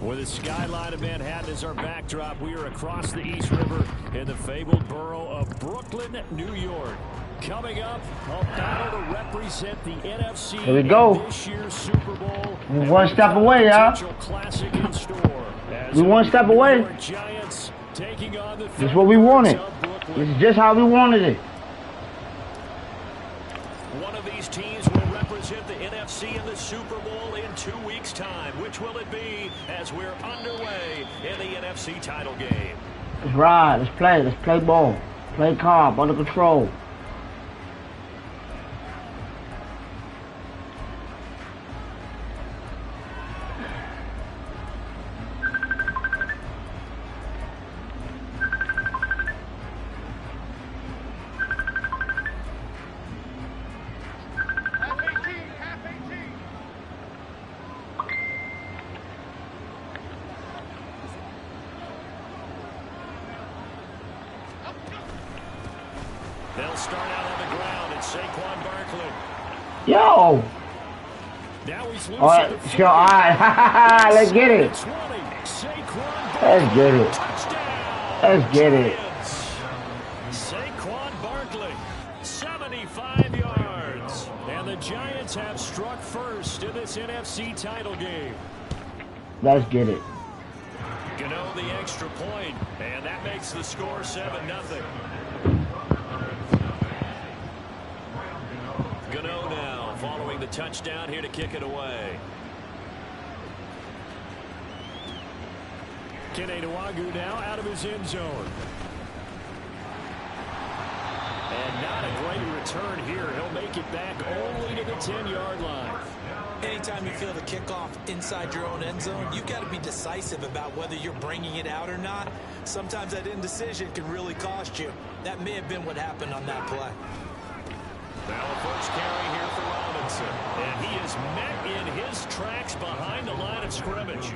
With the skyline of Manhattan as our backdrop, we are across the East River in the fabled borough of Brooklyn, New York. Coming up, a battle to represent the NFC Here we go. in this year's Super Bowl. We're one step away, y'all. We one step away. This is what we wanted. This is just how we wanted it. One of these teams will represent the NFC in the Super Bowl in 2 weeks' time. Which will it be as we're underway in the NFC title game? Let's ride. Let's play. Let's play ball. Play calm, under control. They'll start out on the ground at Saquon Barkley. Yo! All right, sure. All right, let's get it. Let's get it. Let's get it. Saquon Barkley, 75 yards. And the Giants have struck first in this NFC title game. Let's get it. Gano the extra point, and that makes the score 7-0. Gano now following the touchdown here to kick it away. Kenny now out of his end zone. And not a great return here. He'll make it back only to the 10-yard line. Anytime you feel the kickoff inside your own end zone, you've got to be decisive about whether you're bringing it out or not. Sometimes that indecision can really cost you. That may have been what happened on that play. Now a first carry here for Robinson. And he is met in his tracks behind the line of scrimmage.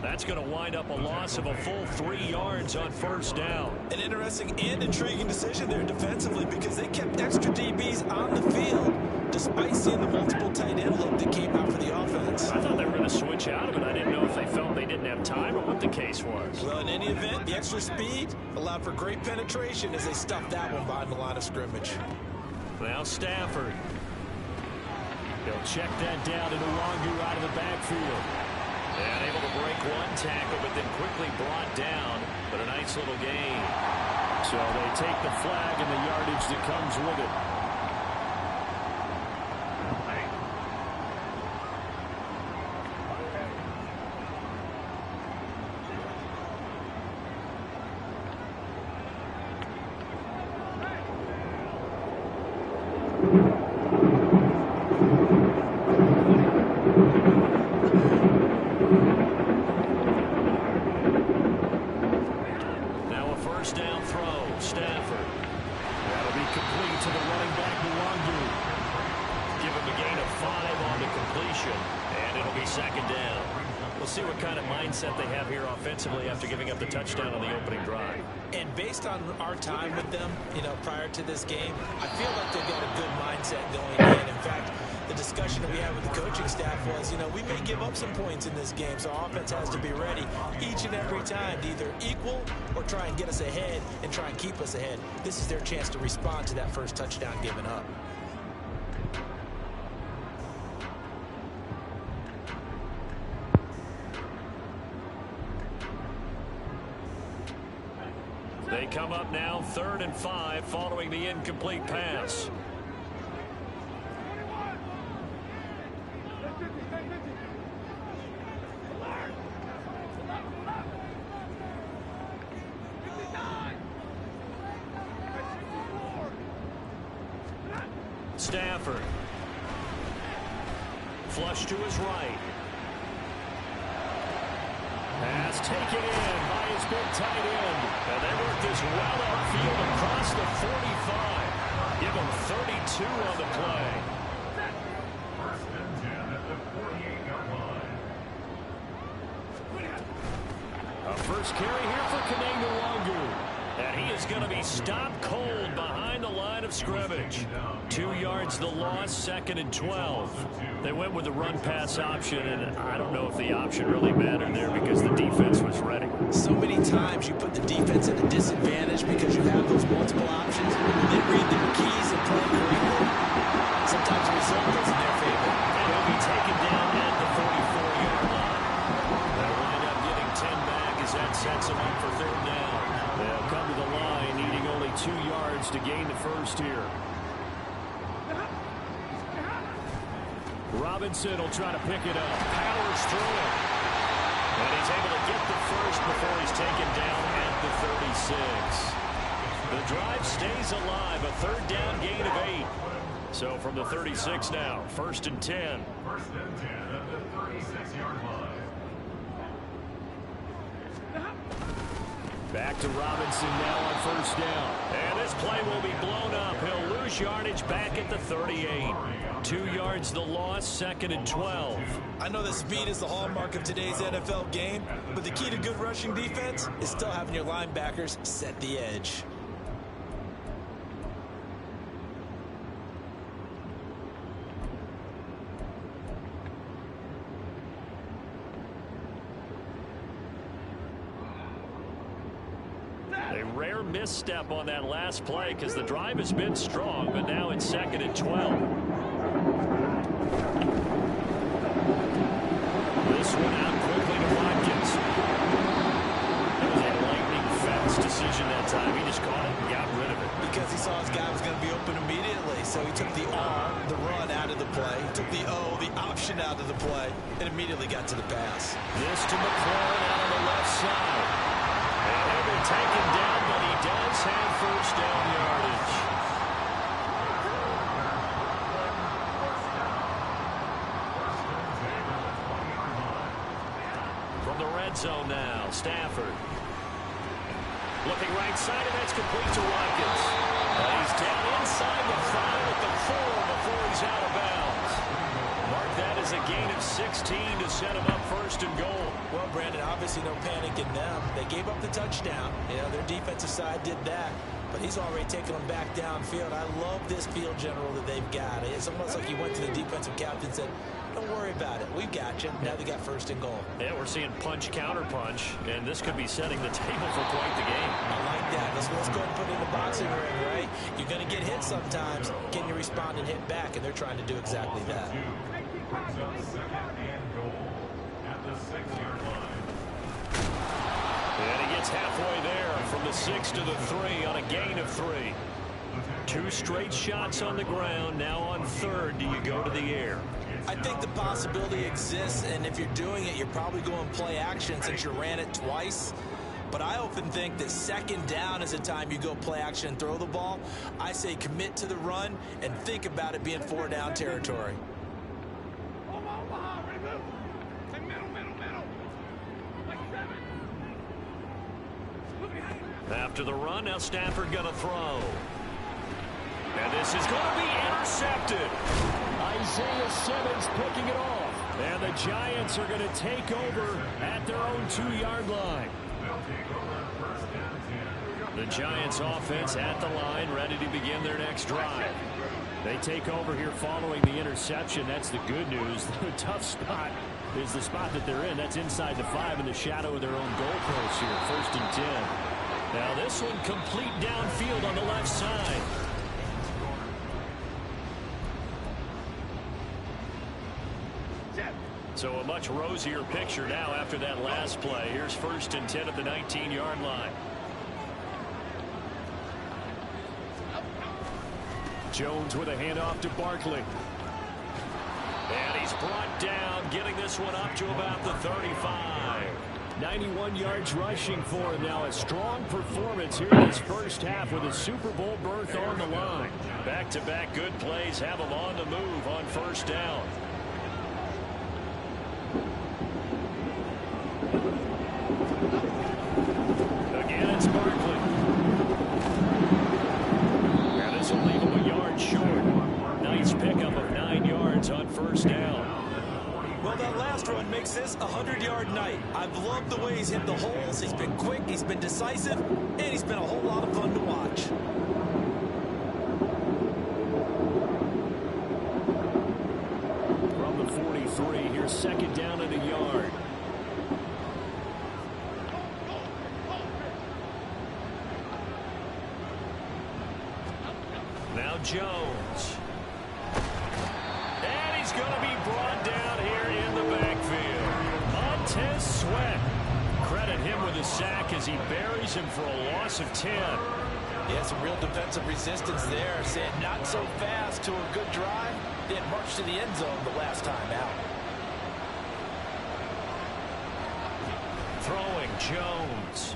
That's going to wind up a loss of a full 3 yards on first down. An interesting and intriguing decision there defensively because they kept extra DBs on the field despite seeing the multiple tight end look that came out for the offense. I thought they were going to switch out of it. I didn't know if they felt they didn't have time or what the case was. Well, in any event, the extra speed allowed for great penetration as they stuffed that one behind the line of scrimmage. Now Stafford. He'll check that down to Nwangu out of the backfield. And able to break one tackle, but then quickly brought down. But a nice little gain. So they take the flag and the yardage that comes with it. After giving up the touchdown on the opening drive. And based on our time with them, prior to this game, I feel like they've got a good mindset going in. In fact, the discussion that we had with the coaching staff was, we may give up some points in this game, so our offense has to be ready each and every time to either equal or try and get us ahead and try and keep us ahead. This is their chance to respond to that first touchdown given up. They come up now 3rd and 5 following the incomplete pass. Stafford. Flush to his right. Pass taken in by his big tight end. And they work this well outfield across the 45. Give him 32 on the play. A first carry here for Nwangu. And he is going to be stopped cold behind the line of scrimmage. 2 yards the loss, 2nd and 12. They went with the run-pass option, and I don't know if the option really mattered there because the defense was ready. So many times you put the defense at a disadvantage because you have those multiple options. They read their keys and play correctly. Sometimes the result goes in their favor. And he'll be taken down at the 44-yard line. They'll wind up getting 10 back as that sets them up for 3rd down. They'll come to the line needing only 2 yards to gain the first here. Robinson will try to pick it up. Powers through it. And he's able to get the first before he's taken down at the 36. The drive stays alive. A 3rd down gain of 8. So from the 36 now, 1st and 10. 1st and 10 at the 36-yard line. Back to Robinson now on 1st down. And this play will be blown up. He'll lose yardage back at the 38. 2 yards the loss, 2nd and 12. I know that speed is the hallmark of today's NFL game, but the key to good rushing defense is still having your linebackers set the edge. A rare misstep on that last play because the drive has been strong, but now it's 2nd and 12. This one out quickly to Watkins. That was a lightning fast decision that time. He just caught it and got rid of it. Because he saw his guy was going to be open immediately, so he took the R, the run, out of the play. He took the O, the option, out of the play, and immediately got to the pass. This to McLaurin out on the left side. And he'll be taken down, but he does have 1st down yardage. From the red zone now, Stafford. Looking right side, and that's complete to Watkins. He's down inside the 5 at the 4 before he's out of bounds. Mark that as a gain of 16 to set him up 1st and goal. Well, Brandon, obviously no panic in them. They gave up the touchdown. You know, their defensive side did that. But he's already taken them back downfield. I love this field general that they've got. It's almost like he went to the defensive captain and said, don't worry about it. We've got you. Now they got 1st and goal. Yeah, we're seeing punch, counter punch, and this could be setting the table for quite the game. I like that. Let's go ahead and put it in the boxing ring, right? You're going to get hit sometimes. Can you respond and hit back? And they're trying to do exactly that. 2 2nd and goal at the 6-yard line. And he gets halfway there from the 6 to the 3 on a gain of 3. 2 straight shots on the ground. Now on 3rd, do you go to the air? I think the possibility exists, and if you're doing it, you're probably going play action since you ran it twice. But I often think that 2nd down is the time you go play action and throw the ball. I say commit to the run and think about it being 4 down territory. After the run, now Stafford going to throw. And this is going to be intercepted. Isaiah Simmons picking it off. And the Giants are going to take over at their own 2-yard line. The Giants offense at the line, ready to begin their next drive. They take over here following the interception. That's the good news. The tough spot is the spot that they're in. That's inside the 5 in the shadow of their own goalpost here. 1st and 10. Now this one complete downfield on the left side. So a much rosier picture now after that last play. Here's 1st and 10 at the 19-yard line. Jones with a handoff to Barkley. And he's brought down, getting this one up to about the 35. 91 yards rushing for him now. A strong performance here in his first half with a Super Bowl berth on the line. Back-to-back good plays have him on the move on 1st down. Again, it's Barkley. Now this will leave him a yard short. Nice pickup of 9 yards on 1st down. Well, Well, that last run makes this a 100-yard night. I've loved the way he's hit the holes. He's been quick, he's been decisive, and he's been a whole lot of fun to watch. From the 43, here's second down and a yard. Now Jones. And he's going to be brought down here in the backfield. Montez Sweat. Credit him with a sack as he buries him for a loss of 10. Yeah, some real defensive resistance there. Saying not so fast to a good drive. Then march to the end zone the last time out. Throwing Jones.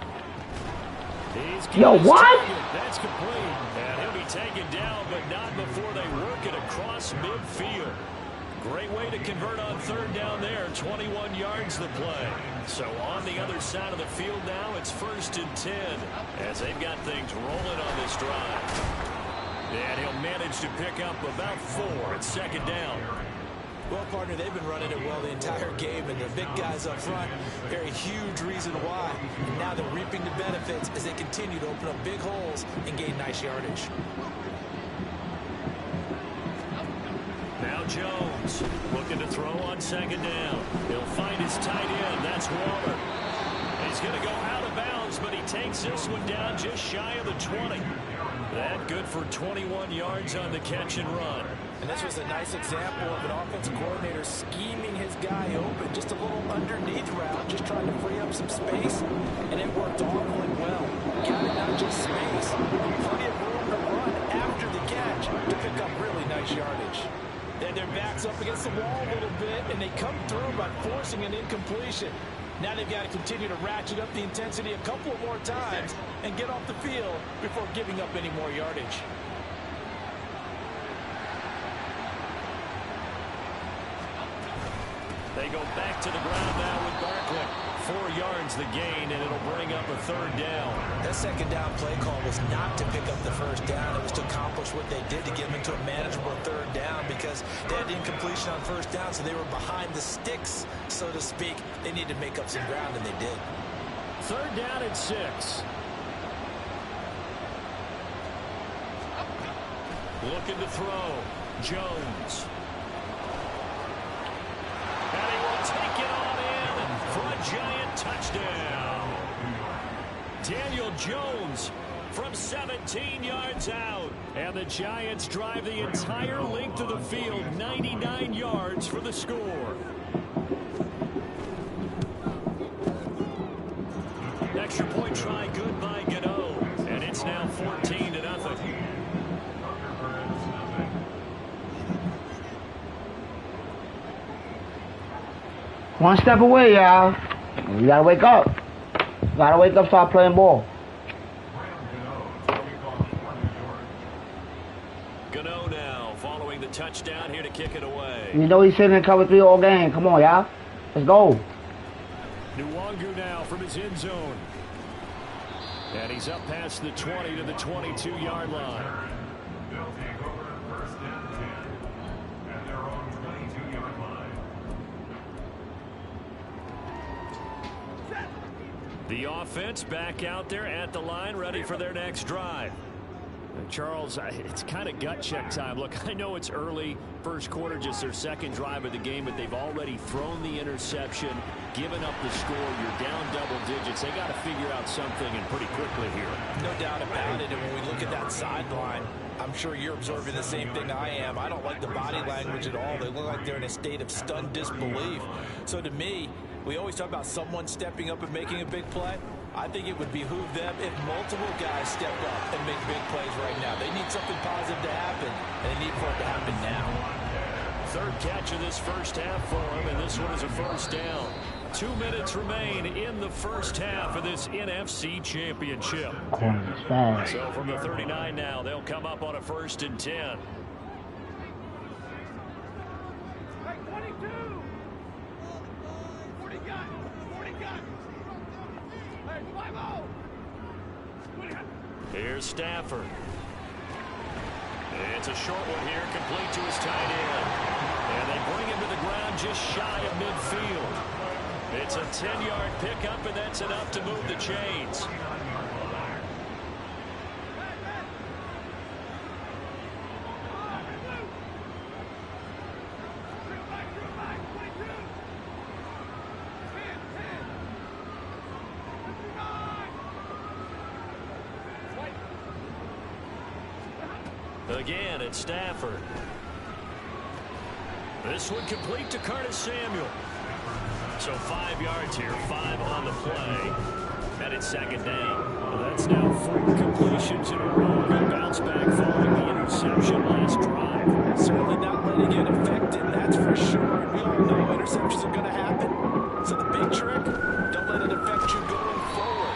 Yo, what? That's complete. And he'll be taken down, but not before they work it across midfield. Great way to convert on third down there. 21 yards the play. So on the other side of the field now, it's 1st and 10 as they've got things rolling on this drive. And he'll manage to pick up about 4 at second down. Well, partner, they've been running it well the entire game, and the big guys up front, they're a huge reason why. And now they're reaping the benefits as they continue to open up big holes and gain nice yardage. Now Jones looking to throw on second down. He'll find his tight end. That's Waller. He's going to go out of bounds, but he takes this one down just shy of the 20. That good for 21 yards on the catch and run. And this was a nice example of an offensive coordinator scheming his guy open. Just a little underneath route, just trying to free up some space. And it worked awfully well. Got it, not just space, but plenty of room to run after the catch to pick up really nice yardage. Then their back's up against the wall a little bit, and they come through by forcing an incompletion. Now they've got to continue to ratchet up the intensity a couple more times and get off the field before giving up any more yardage. They go back to the ground now with Barkley. 4 yards the gain, and it'll bring up a third down. That second down play call was not to pick up the first down. It was to accomplish what they did to get them into a manageable third down because they had incompletion on first down, so they were behind the sticks, so to speak. They needed to make up some ground, and they did. Third down at 6. Looking to throw. Jones. And he will take it on in for a giant touchdown. Daniel Jones from 17 yards out. And the Giants drive the entire length of the field, 99 yards for the score. Extra point try good by Gano. And it's now 14-0. One step away, y'all. You gotta wake up. You gotta wake up, start playing ball. Gano now following the touchdown here to kick it away. You know he's sitting in cover 3 all game. Come on, y'all. Let's go. Nwangu now from his end zone. And he's up past the 20 to the 22-yard line. They'll take over 1st and 10 at their own 22-yard line. The offense back out there at the line, ready for their next drive. Charles, it's kind of gut check time. Look, I know it's early, first quarter, just their second drive of the game, but they've already thrown the interception, given up the score. You're down double digits. They got to figure out something, and pretty quickly here. No doubt about it. And when we look at that sideline, I'm sure you're observing the same thing I am. I don't like the body language at all. They look like they're in a state of stunned disbelief. So to me, we always talk about someone stepping up and making a big play. I think it would behoove them if multiple guys stepped up and make big plays right now. They need something positive to happen, and they need for it to happen now. Third catch of this first half for him, and this one is a first down. 2 minutes remain in the first half of this NFC Championship. So from the 39 now, they'll come up on a 1st and 10. Here's Stafford. It's a short one here, complete to his tight end. And they bring him to the ground just shy of midfield. It's a 10-yard pickup, and that's enough to move the chains. Again, it's Stafford. This one complete to Curtis Samuel. So 5 yards here, 5 on the play. And it's second down. Well, that's now 4 completions in a row. Good bounce back following the interception last drive. Certainly not letting it affect him, that's for sure. We all know interceptions are going to happen. So the big trick, don't let it affect you going forward.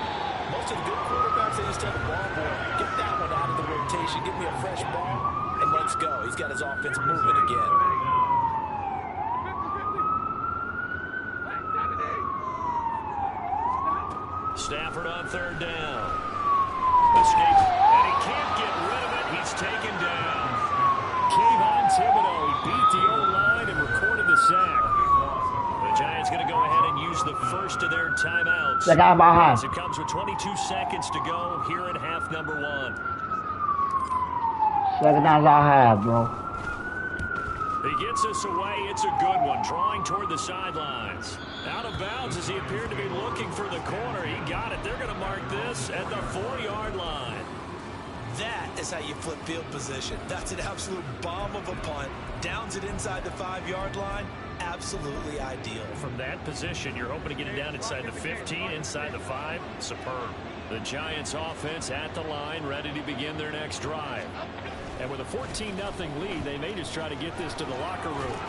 Most of the good quarterbacks, they just tell the ball boy, get that one out of the rotation, give me a fresh ball, and let's go. He's got his offense moving again. Stafford on third down. Escape, and he can't get rid of it. He's taken down. Kayvon Thibodeau, he beat the O-line and recorded the sack. The Giants going to go ahead and use the first of their timeouts. That guy behind. As it comes with 22 seconds to go here in half number 1. Second down's all half, bro. He gets us away. It's a good one. Drawing toward the sidelines. Out of bounds as he appeared to be looking for the corner. He got it. They're going to mark this at the 4-yard line. That is how you flip field position. That's an absolute bomb of a punt. Downs it inside the 5-yard line. Absolutely ideal. From that position, you're hoping to get it down inside the 15, inside the 5. Superb. The Giants offense at the line, ready to begin their next drive. And with a 14-0 lead, they may just try to get this to the locker room.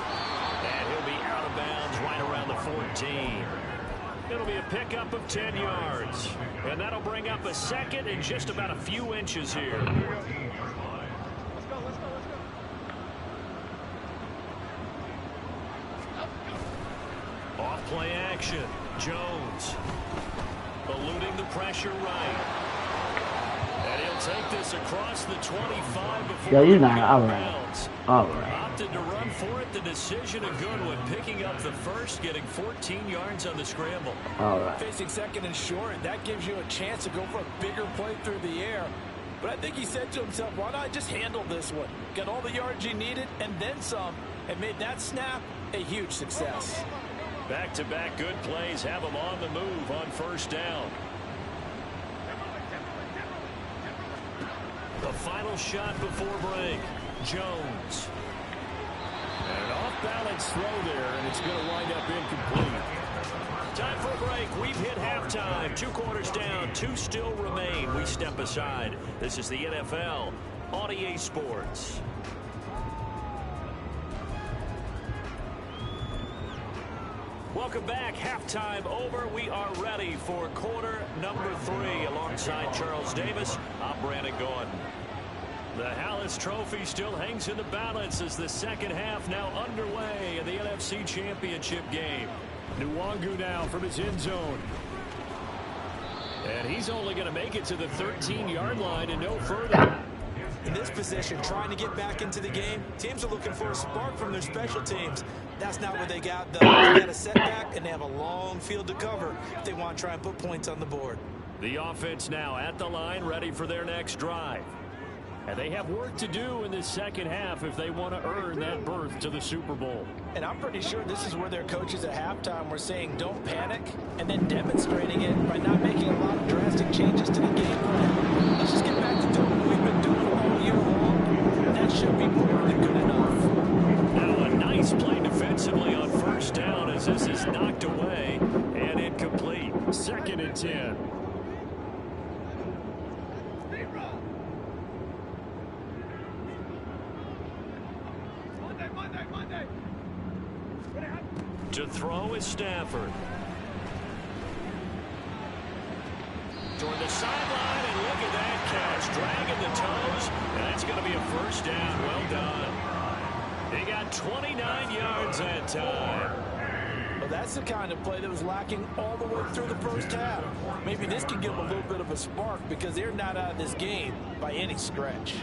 And he'll be out of bounds right around the 14. It'll be a pickup of 10 yards. And that'll bring up a second and just about a few inches here. Off play action. Jones eluding the pressure right. And he'll take this across the 25 before Yeah, you're not. out All of right. bounds. All right. Opted to run for it. The decision a good one. Picking up the first, getting 14 yards on the scramble. All right. Facing second and short, that gives you a chance to go for a bigger play through the air. But I think he said to himself, why not just handle this one? Got all the yards you needed and then some, and made that snap a huge success. Back-to-back good plays have him on the move on first down. The final shot before break. Jones. And an off-balance throw there, and it's going to wind up incomplete. Time for a break. We've hit halftime. 2 quarters down. 2 still remain. We step aside. This is the NFL on EA Sports. Welcome back. Halftime over. We are ready for quarter number 3. Alongside Charles Davis, I'm Brandon Gordon. The Hallis Trophy still hangs in the balance as the second half now underway in the NFC Championship game. Nwangu now from his end zone. And he's only going to make it to the 13-yard line and no further. In this position, trying to get back into the game, teams are looking for a spark from their special teams. That's not what they got, though. They got a setback, and they have a long field to cover if they want to try and put points on the board. The offense now at the line, ready for their next drive. And they have work to do in this second half if they want to earn that berth to the Super Bowl. And I'm pretty sure this is where their coaches at halftime were saying don't panic, and then demonstrating it by not making a lot of drastic changes to the game plan. Let's just get back to doing what we've been doing all year long. That should be more than good enough. Now a nice play defensively on first down as this is knocked away and incomplete. 2nd and 10. To throw is Stafford. Toward the sideline, and look at that catch. Dragging the toes, and that's going to be a first down. Well done. He got 29 yards that time. Well, that's the kind of play that was lacking all the way through the first half. Maybe this can give them a little bit of a spark because they're not out of this game by any stretch.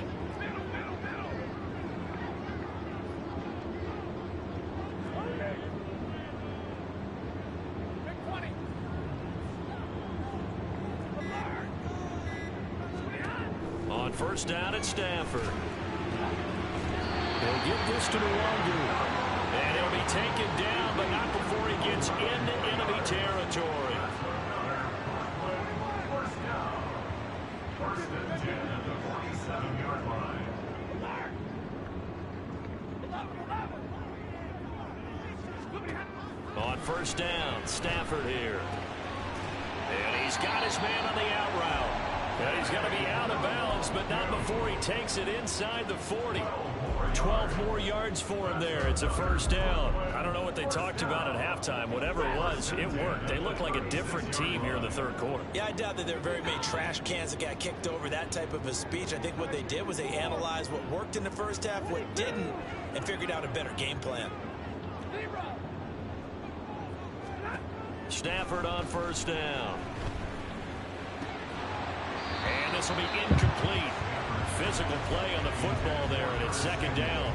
first down at Stafford. He'll get this to Nwangu. And he'll be taken down, but not before he gets into enemy territory. First and 10 at the 47-yard line. On first down, Stafford here. And he's got his man on the out route. And he's going to be out of bounds, but not before he takes it inside the 40. 12 more yards for him there. It's a first down. I don't know what they talked about at halftime. Whatever it was, it worked. They look like a different team here in the third quarter. Yeah, I doubt that there were very many trash cans that got kicked over, that type of a speech. I think what they did was they analyzed what worked in the first half, what didn't, and figured out a better game plan. Stafford on first down. And this will be incomplete. Physical play on the football there, and it's second down.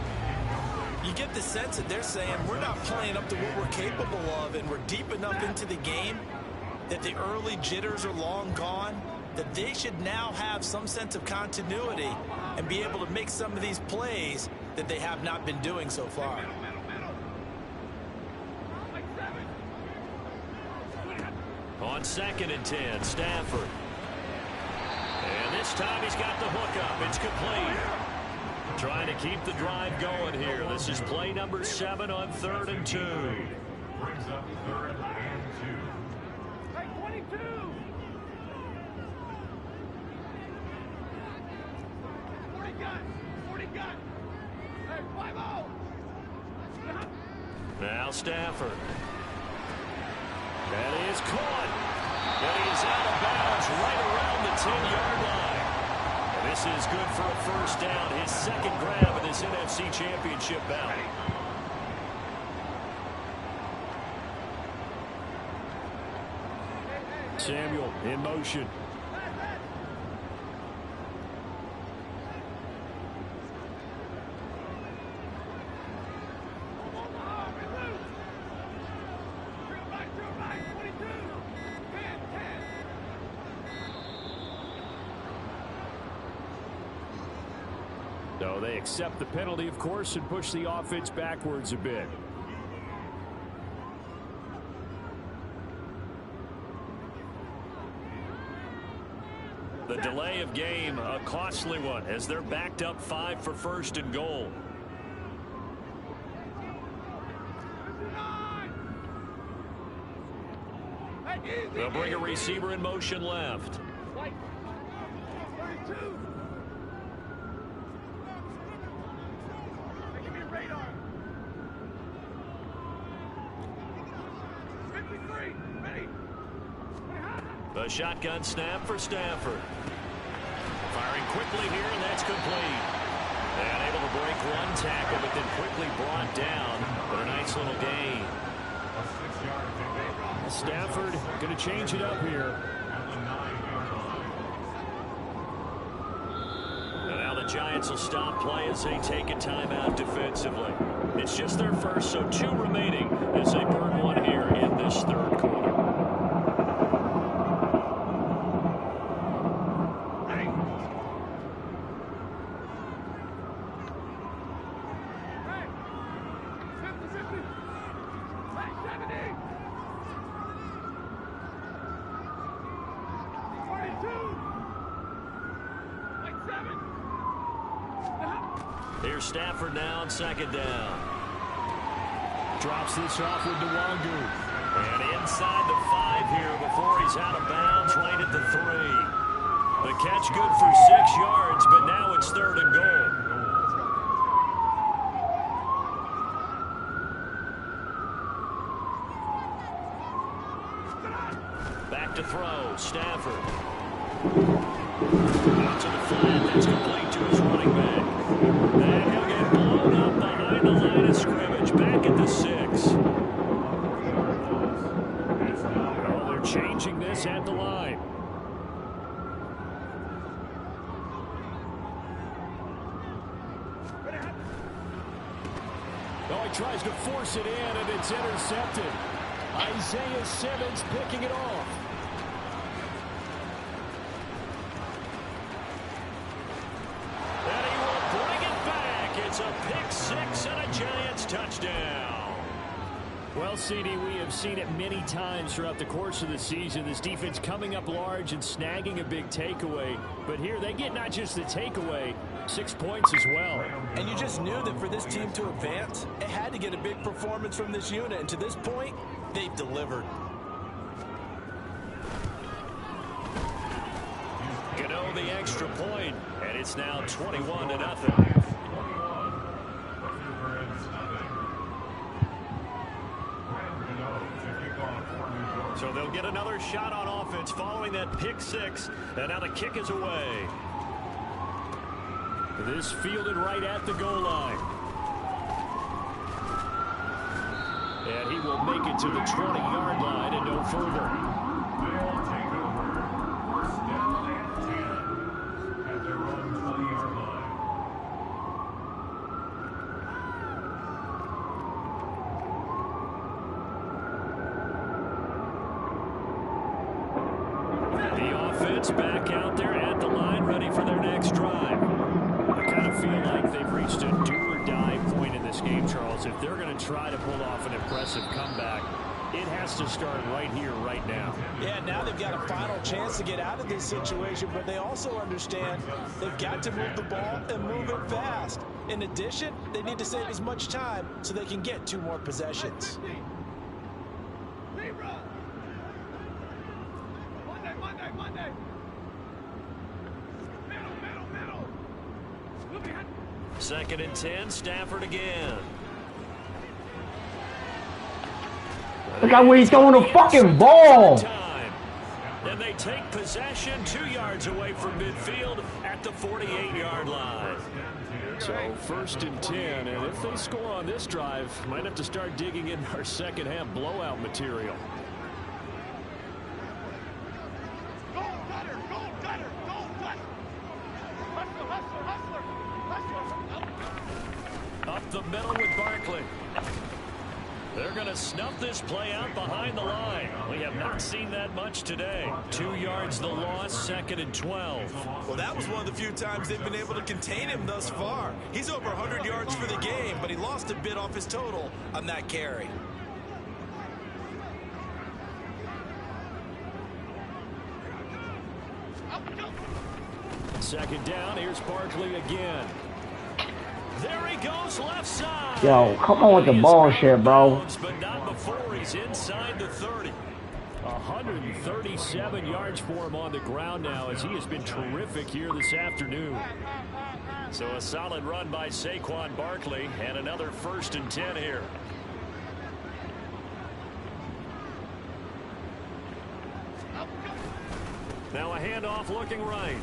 You get the sense that they're saying we're not playing up to what we're capable of, and we're deep enough into the game that the early jitters are long gone, that they should now have some sense of continuity and be able to make some of these plays that they have not been doing so far. On second and 10, Stafford. And this time he's got the hook up. It's complete. Trying to keep the drive going here. This is play number 7 on 3rd and 2. Brings up 3rd and 2. Hey, 22! 40 gun! 40 gun! Hey, 5-0! Now Stafford. That is caught. And he is out of bounds right around the 10-yard line. And this is good for a first down. His second grab in this NFC Championship bout. Samuel in motion. So they accept the penalty, of course, and push the offense backwards a bit. The delay of game, a costly one, as they're backed up 5 for first and goal. They'll bring a receiver in motion left. 32! Give me a radar! 53! Ready! The shotgun snap for Stafford. Firing quickly here, and that's complete. And able to break one tackle, but then quickly brought down. But a nice little gain. A 6-yard pickup. Stafford going to change it up here. At the 9-yard line. And now the Giants will stop play as they take a timeout defensively. It's just their first, so 2 remaining as they burn one here in this third quarter. Here's Stafford now on second down. Drops this off with Nwangu. And inside the 5 here before he's out of bounds right at the 3. The catch good for 6 yards, but now it's 3rd and goal. Back to throw, Stafford. Out to the flat, that's complete to his running back. And he'll get blown up behind the line of scrimmage, back at the 6. Oh, they're changing this at the line. Oh, he tries to force it in, and it's intercepted. Isaiah Simmons picking it off. touchdown. Well, CD, we have seen it many times throughout the course of the season. This defense coming up large and snagging a big takeaway. But here they get not just the takeaway, 6 points as well. And you just knew that for this team to advance, it had to get a big performance from this unit. And to this point, they've delivered. Gano the extra point, and it's now 21-0. So they'll get another shot on offense following that pick six, and now the kick is away. This fielded right at the goal line. And he will make it to the 20-yard line and no further. They'll take over. First down and 10 at their own 20-yard line. The offense back out there at the line, ready for their next drive. I kind of feel like they've reached a do-or-die point in this game, Charles. If they're going to try to pull off an impressive comeback, it has to start right here, right now. Yeah, now they've got a final chance to get out of this situation, but they also understand they've got to move the ball and move it fast. In addition, they need to save as much time so they can get 2 more possessions. Monday. Middle. We'll be hot. 2nd and 10, Stafford again. Look at where he's throwing the fucking ball. And they take possession 2 yards away from midfield at the 48-yard line. So 1st and 10, and if they score on this drive, might have to start digging in our second half blowout material. Up the middle with Barkley. They're going to snuff this play out behind the line. We have not seen that much today. 2 yards the loss, 2nd and 12. Well, that was one of the few times they've been able to contain him thus far. He's over 100 yards for the game, but he lost a bit off his total on that carry. Second down, here's Barkley again. There he goes, left side. Yo, come on with the bullshit, bro. But not before he's inside the 30. 137 yards for him on the ground now, as he has been terrific here this afternoon. So a solid run by Saquon Barkley, and another 1st and 10 here. Now a handoff looking right.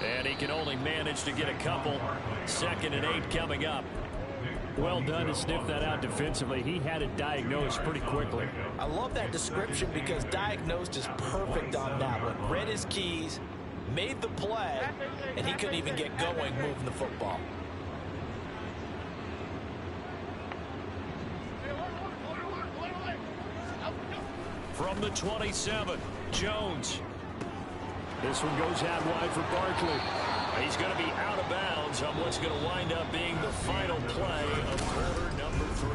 And he can only manage to get a couple. 2nd and 8 coming up. Well done to sniff that out defensively. He had it diagnosed pretty quickly. I love that description because diagnosed is perfect on that one. Read his keys, made the play, and he couldn't even get going moving the football. From the 27, Jones. This one goes out wide for Barkley. He's going to be out of bounds on what's going to wind up being the final play of quarter number 3.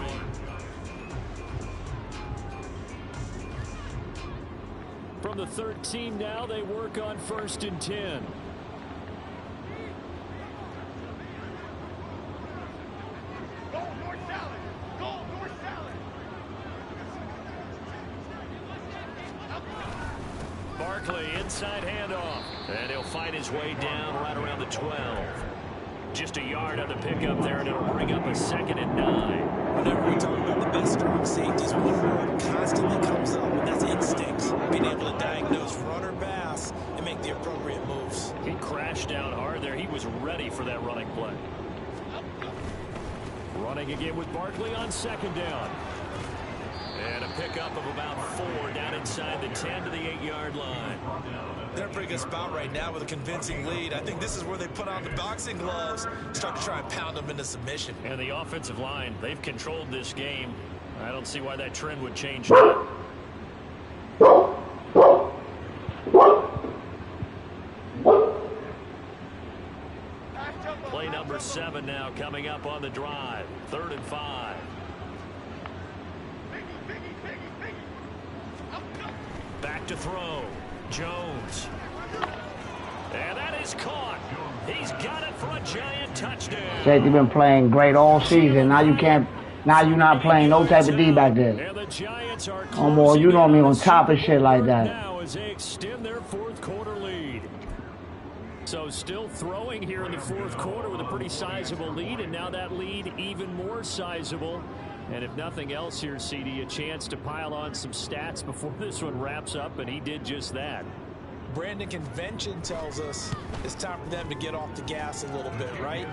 From the 13 now, they work on 1st and 10. Barkley inside handoff, and he'll find his way down right around the 12. Just a yard on the pickup there, and it'll bring up a 2nd and 9. Whenever we talk about the best strong safeties, one word constantly comes up, and that's instincts. Being able to diagnose run or pass and make the appropriate moves. He crashed down hard there. He was ready for that running play. Running again with Barkley on 2nd down. And a pickup of about 4 down inside the 10 to the 8-yard line. They're in a pretty good spot right now with a convincing lead. I think this is where they put on the boxing gloves, start to try and pound them into submission. And the offensive line, they've controlled this game. I don't see why that trend would change now. Play number 7 now coming up on the drive. 3rd and 5. back to throw. Jones. And that is caught. He's got it for a giant touchdown. Safety been playing great all season. Now you can't. Now you're not playing no type of D back there. And the Giants are Oh boy, you know me on top of shit like that. Now as they extend their fourth quarter lead. So still throwing here in the fourth quarter with a pretty sizable lead, and now that lead even more sizable. And if nothing else here, CD, a chance to pile on some stats before this one wraps up, and he did just that. Brandon, convention tells us it's time for them to get off the gas a little bit, right?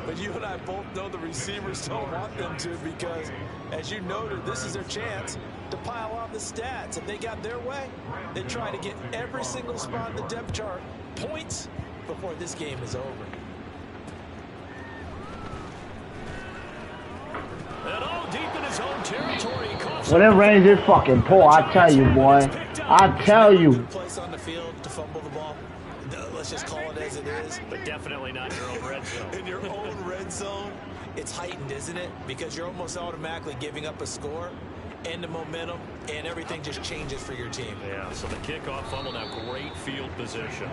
But you and I both know the receivers don't want them to, because, as you noted, this is their chance to pile on the stats. If they got their way, they try to get every single spot in the depth chart points before this game is over. And all deep in his own territory. Well, that range is fucking poor, I tell you, boy. I tell you. Good place on the field to fumble the ball. Let's just call it as it is. But definitely not in your own red zone. In your own red zone, it's heightened, isn't it? Because you're almost automatically giving up a score and the momentum, and everything just changes for your team. Yeah, so the kickoff fumble, now great field position.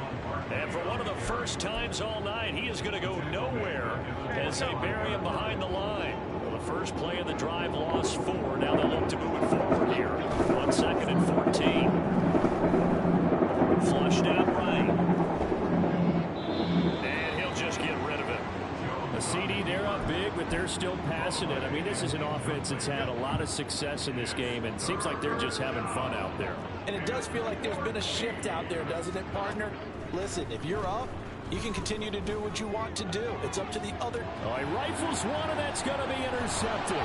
And for one of the first times all night, he is going to go nowhere as they bury him behind the line. Well, the first play of the drive lost 4. Now they'll look to move it forward here. 1 second and 14. Flushed out right. And he'll just get rid of it. The CD, they're up big, but they're still passing it. I mean, this is an offense that's had a lot of success in this game, and it seems like they're just having fun out there. And it does feel like there's been a shift out there, doesn't it, partner? Listen, if you're up, you can continue to do what you want to do. It's up to the other. Oh, he rifles one, and that's going to be intercepted.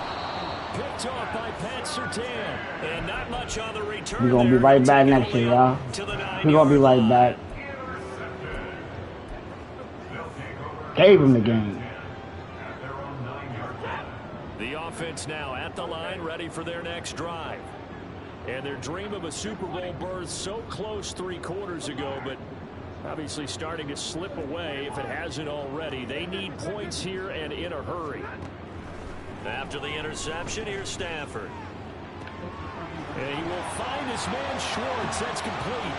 Picked off by Pat Surtain. And not much on the return. We're going to be right back next year, y'all. We're going to be right back. Gave him the game. The offense now at the line, ready for their next drive. And their dream of a Super Bowl berth so close 3 quarters ago, but obviously starting to slip away if it hasn't already. They need points here and in a hurry. After the interception, here's Stafford. And he will find his man Schwartz. That's complete.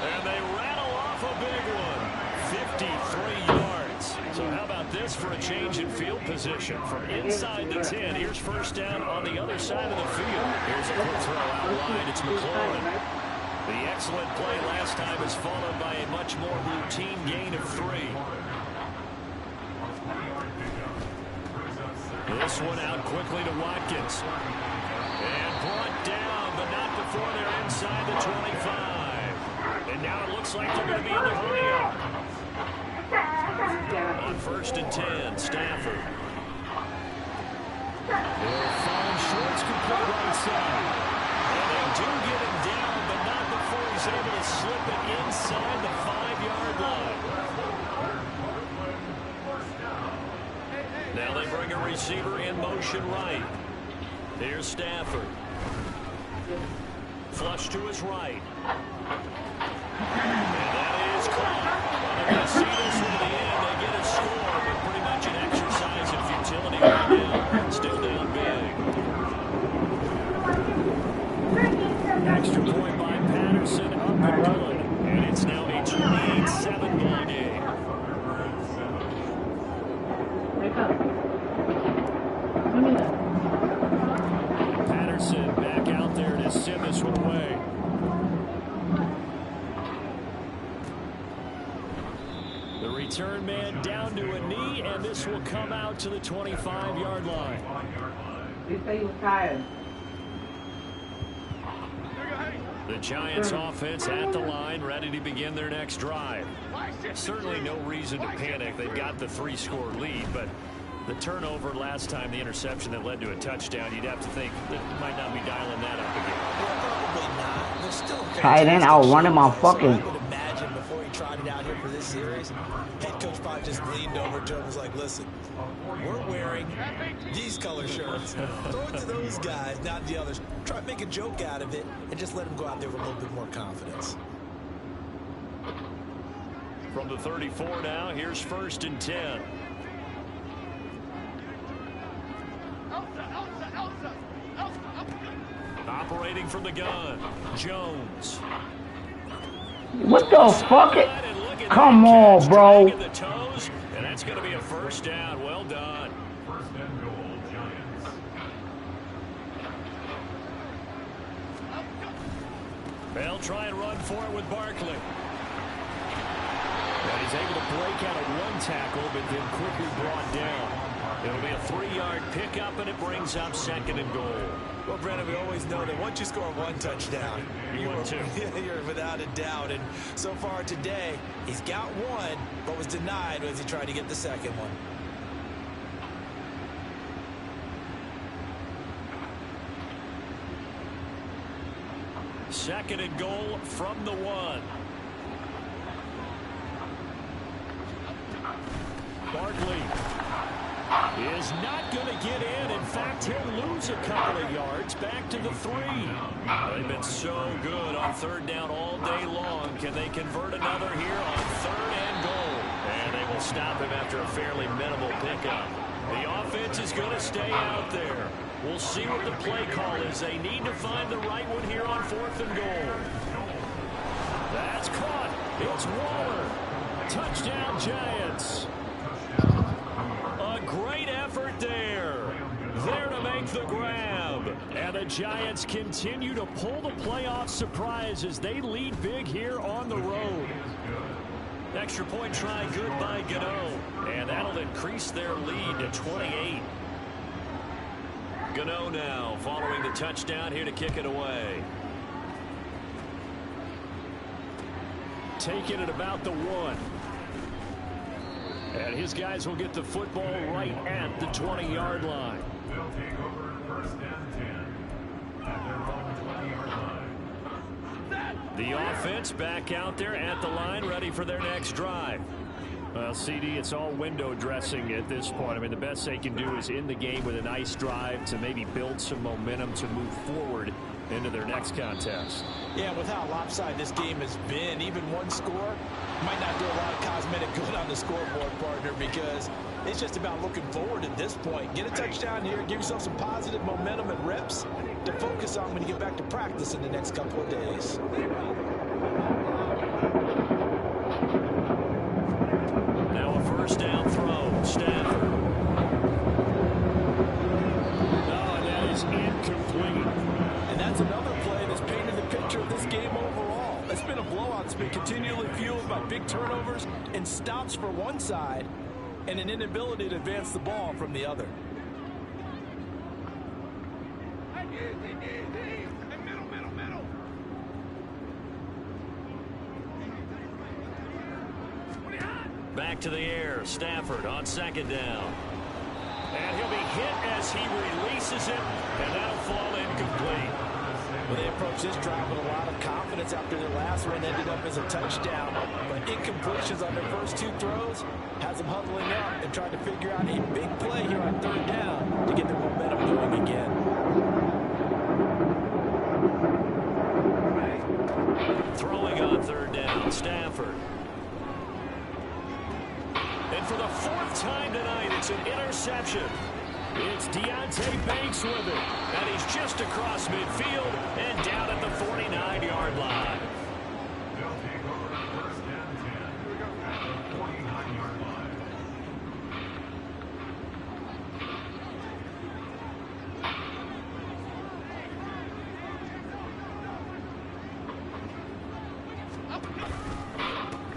And they rattle off a big one. 53 yards. So how about this for a change in field position? From inside the 10, here's first down on the other side of the field. Here's a quick throw out wide. It's McLaurin. The excellent play last time is followed by a much more routine gain of 3. This one out quickly to Watkins. And brought down, but not before they're inside the 25. And now it looks like they're going to be in the 20. On 1st and 10, Stafford. They'll find Schwartz complete right side. And they do get him down, but not before he's able to slip it inside the 5-yard line. Now they bring a receiver in motion right. Here's Stafford. Flush to his right. And that is caught. They're going to see this one to the end. They get a score, but pretty much an exercise in futility right now. Still down big. Extra point by Patterson, up and good. And it's now a 28-7 ball game. Wake up. Patterson back out there to send this one away. The return man down to a knee, and this will come out to the 25-yard line. They say he was tired. The Giants offense at the line, ready to begin their next drive. Certainly no reason to panic. They've got the 3-score lead, but the turnover last time, the interception that led to a touchdown, you'd have to think that might not be dialing that up again. Probably not. They're still Tight end out running my fucking. I would imagine before he trotted out here for this series, head coach probably just leaned over to him and was like, listen, we're wearing these color shirts. Throw it to those guys, not the others. Try to make a joke out of it and just let them go out there with a little bit more confidence. From the 34 now, here's 1st and 10. Operating from the gun, Jones. What the fuck? Come on, bro. The toes, and that's going to be a first down. Well done. First and goal, Giants. They'll try and run for it with Barkley. And he's able to break out of one tackle, but then quickly brought down. It'll be a 3-yard pickup, and it brings up second and goal. Well, Brandon, we always know that once you score one touchdown, You're without a doubt. And so far today, he's got one, but was denied as he tried to get the second one. Second and goal from the 1. Barkley is not going to get in. In fact, he'll lose a couple of yards back to the 3. They've been so good on third down all day long. Can they convert another here on third and goal? And they will stop him after a fairly minimal pickup. The offense is going to stay out there. We'll see what the play call is. They need to find the right one here on fourth and goal. That's caught. It's Waller. Touchdown, Giants. A great effort there. There to make the grab. And the Giants continue to pull the playoff surprise as they lead big here on the road. Extra point try good by Gano. And that'll increase their lead to 28. Gano now following the touchdown here to kick it away. Taking it about the 1. And his guys will get the football right at the 20-yard line. They'll take over first and 10 at their own 20-yard line. The offense back out there at the line, ready for their next drive. Well, CD, it's all window dressing at this point. I mean, the best they can do is end the game with a nice drive to maybe build some momentum to move forward into their next contest. Yeah, with how lopsided this game has been, even one score might not do a lot of cosmetic good on the scoreboard, partner, because it's just about looking forward at this point. Get a touchdown here, give yourself some positive momentum and reps to focus on when you get back to practice in the next couple of days. Now a first down throw, Stafford. Oh, and that is incomplete. And that's another play that's painted the picture of this game overall. It's been a blowout. It's been continually fueled by big turnovers and stops for one side and an inability to advance the ball from the other. Easy. And middle. Back to the air, Stafford on second down. And he'll be hit as he releases it, and that'll fall incomplete. Well, they approached this drive with a lot of confidence after their last one ended up as a touchdown. But incompletions on their first 2 throws has them huddling up and trying to figure out a big play here on third down to get their momentum going again. Throwing on third down, Stafford. And for the 4th time tonight, it's an interception. It's Deontay Banks with it. And he's just across midfield and down at the 49-yard line. They'll take over first and 10 at the 49-yard line.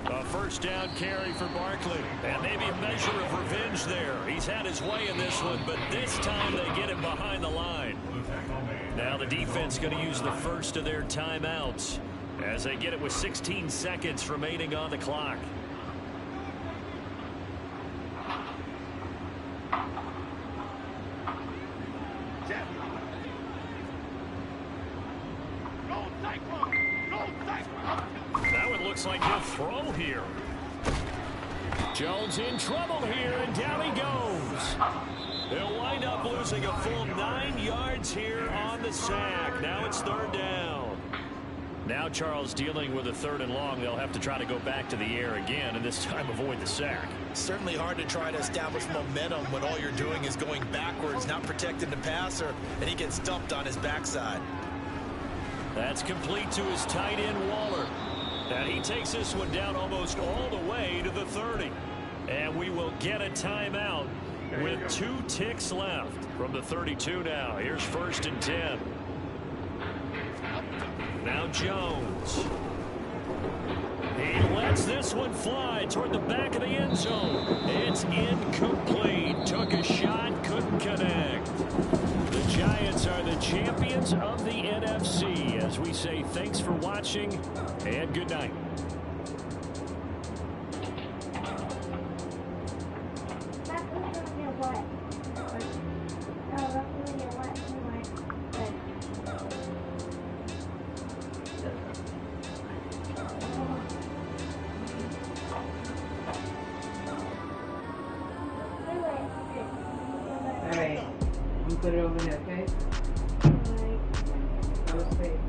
A first down carry for Barkley. And maybe a measure of revenge there. He's had his way in this one, but this time they get him behind the line. Now the defense going to use the first of their timeouts as they get it with 16 seconds remaining on the clock. That one looks like he'll throw here. Jones in trouble here, and down he goes. They'll wind up losing a full 9 yards here on the sack. Now it's third down. Now Charles dealing with a 3rd and long. They'll have to try to go back to the air again, and this time avoid the sack. Certainly hard to try to establish momentum when all you're doing is going backwards, not protecting the passer, and he gets dumped on his backside. That's complete to his tight end, Waller. And he takes this one down almost all the way to the 30. And we will get a timeout with 2 ticks left from the 32 now. Here's 1st and 10. Now Jones. He lets this one fly toward the back of the end zone. It's incomplete. Took a shot, couldn't connect. The Giants are the champions of the NFC. As we say, thanks for watching and good night. Alright, I'm put it over there, okay? Go straight.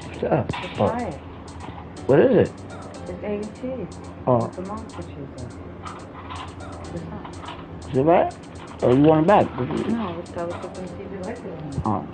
What's up? It's Oh, fine. what is it? It's egg and cheese. Oh, It's the monster cheese. It's not. is it right? Oh, you want it back? No, I was looking to see if you like it or not. Oh.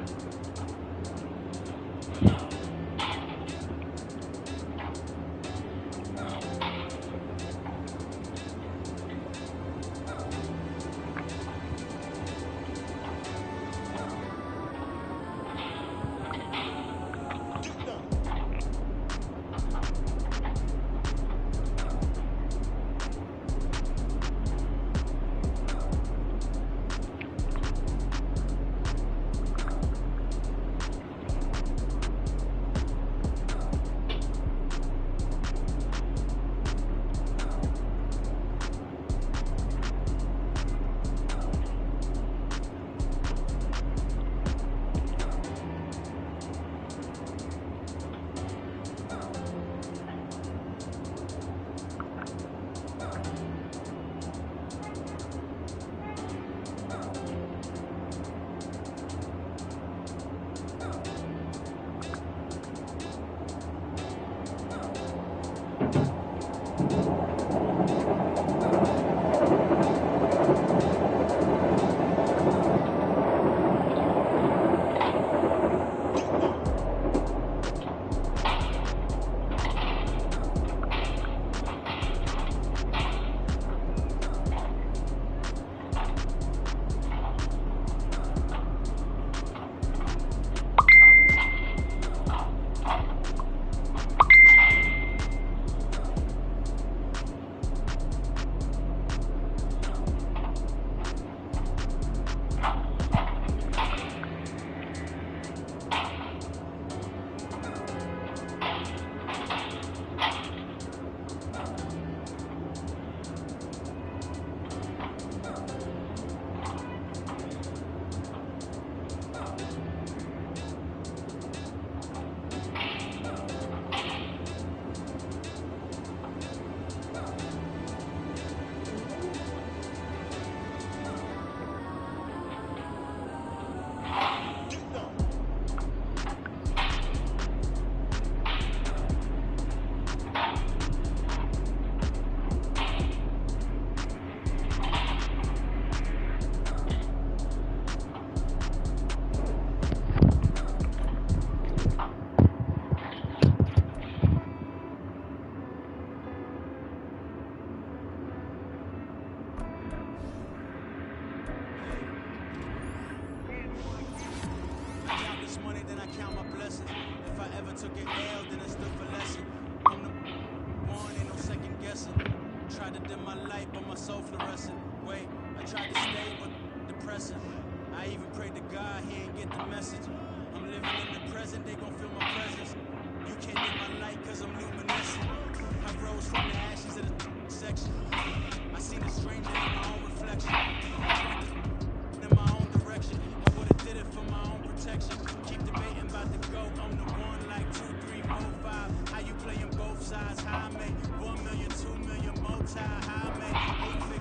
How you playing both sides? How I make 1 million, 2 million, multi, how I make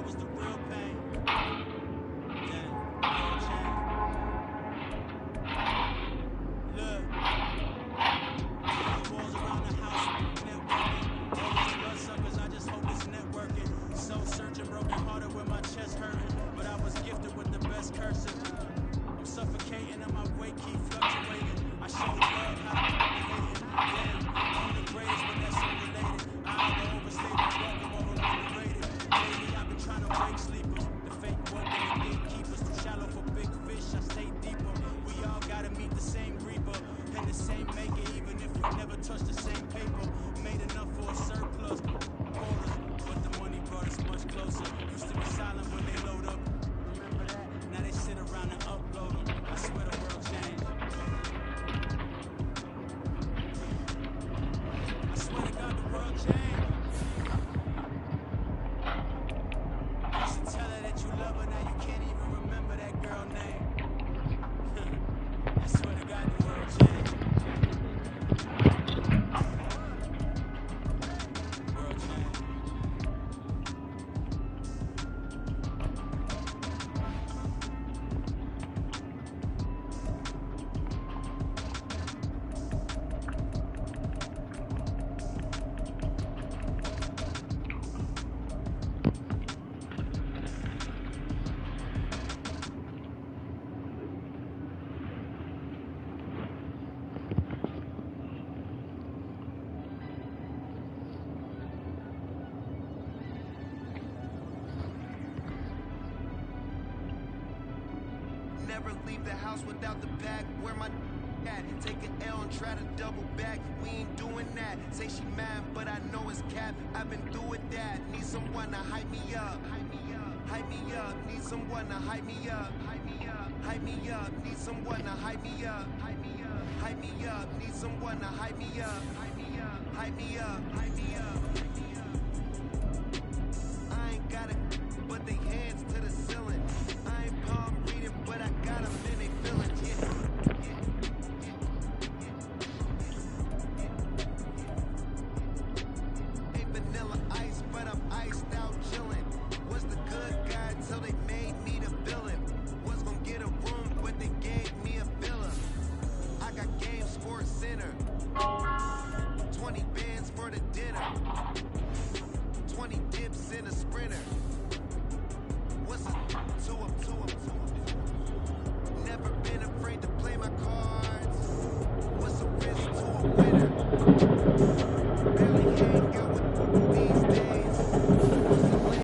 that was the real pain. Yeah, real change. Look, walls around the house, networking. All these bloodsuckers, I just hope it's networking. Soul searching, broken hearted with my chest hurting, but I was gifted with the best cursive. I'm suffocating and my weight keep fluctuating. I show love how I'm hating. Yeah, I'm the greatest, but that's unrelated. I either overstay my welcome or I'm underrated. Lately I've been trying to wake sleepers. The fake woke and the gatekeepers. Too shallow for big fish, I stay deeper. We all gotta meet the same reaper and the same maker, even if we never touch the same paper. Made enough for a surplus. Quarters, but the money brought us much closer. Used to be silent when they load up. Remember that? Now they sit around and upload them. I swear the world changed. I swear to God the world changed. You used to tell her that you love her, now you can't even remember that girl name. I swear to God the world changed. World changed. Never leave the house without the pack. Where my at? Take an L and try to double back. We ain't doing that. Say she mad, but I know it's cap. I've been through with that. Need someone to hype me up. Hype me up. Hype me up. Need someone to hype me up. Hype me up. Hype me up. Need someone to hype me up. Hype me up. Hype me up. Need someone to hype me up. Hype me up. Hype me up. Hype me up. Hype me up. I ain't got it, but they hands to the ceiling. I ain't palm reading, but I got them and they feeling. Ain't vanilla ice, but I'm iced out chilling. Was the good guy till they made me the villain. Was gonna get a room, but they gave me a villa. I got Game Sports Center. 20 bands for the dinner. 20 dips in a sprinter.